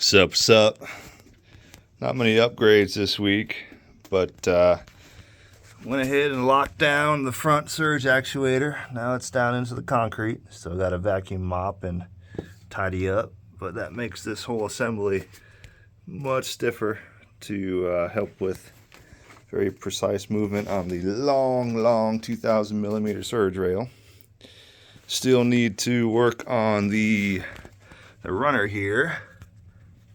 Sup. Not many upgrades this week, but went ahead and locked down the front surge actuator. Now it's down into the concrete. Still got a vacuum mop and tidy up, but that makes this whole assembly much stiffer to help with very precise movement on the long 2000 millimeter surge rail. Still need to work on the runner here.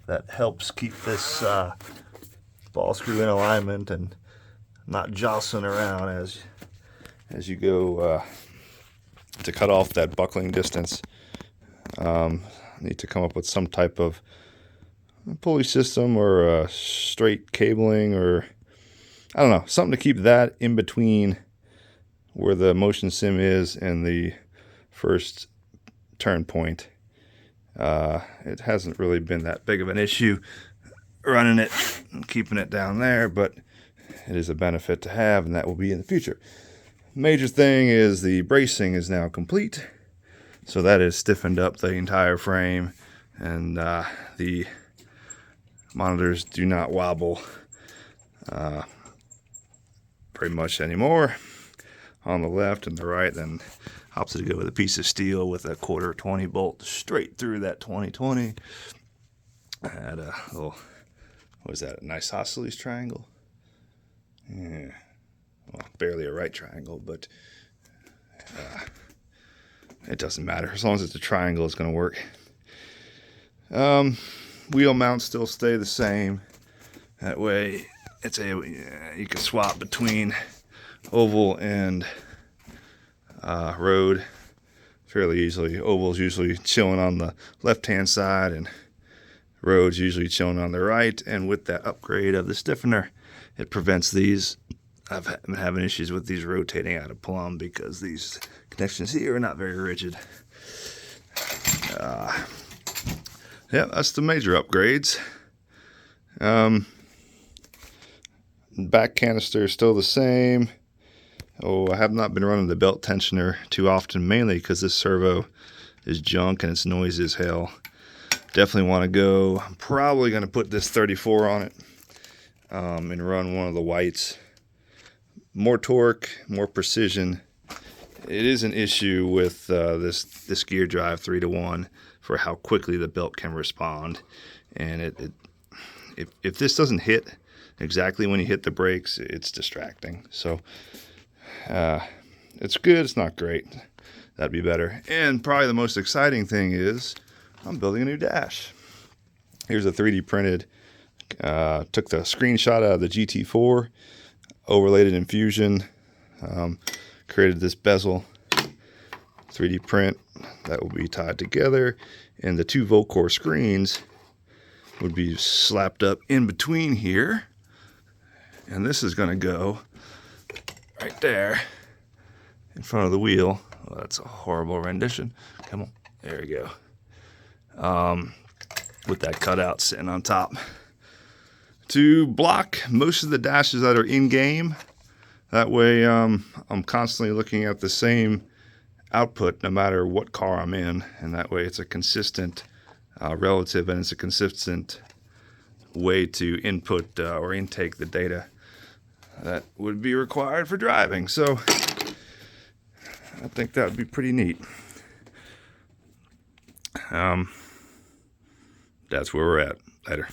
That helps keep this ball screw in alignment and not jostling around as you go to cut off that buckling distance. Need to come up with some type of pulley system or straight cabling, or I don't know, something to keep that in between where the motion sim is and the first turn point. It hasn't really been that big of an issue running it and keeping it down there, but it is a benefit to have, and that will be in the future. Major thing is the bracing is now complete, so that has stiffened up the entire frame, and the monitors do not wobble very much anymore on the left and the right. Then opposite to go with a piece of steel with a 1/4 bolt straight through that 2020. I had a little, what was that, an isosceles triangle? Yeah, well, barely a right triangle, but it doesn't matter. As long as it's a triangle, it's going to work. Wheel mounts still stay the same. That way, you can swap between oval and road fairly easily. Oval's usually chilling on the left-hand side, and road's usually chilling on the right. And with that upgrade of the stiffener, it prevents these. I've been having issues with these rotating out of plumb because these connections here are not very rigid. Yeah, that's the major upgrades. Back canister is still the same. I have not been running the belt tensioner too often, mainly because this servo is junk and it's noisy as hell. Definitely want to go. I'm probably going to put this 34 on it and run one of the whites. More torque, more precision. It is an issue with this gear drive 3-to-1 for how quickly the belt can respond. And if this doesn't hit exactly when you hit the brakes, it's distracting. So it's good, it's not great. That'd be better. And probably the most exciting thing is I'm building a new dash. Here's a 3D printed, took the screenshot out of the GT4, overlaid it in Fusion, created this bezel 3D print that will be tied together, and the 2 Volcore screens would be slapped up in between here, and this is going to go right there in front of the wheel. Well, that's a horrible rendition. Come on, there we go. With that cutout sitting on top to block most of the dashes that are in game. That way I'm constantly looking at the same output no matter what car I'm in, and that way it's a consistent relative, and it's a consistent way to input or intake the data that would be required for driving. So I think that would be pretty neat. That's where we're at. Later.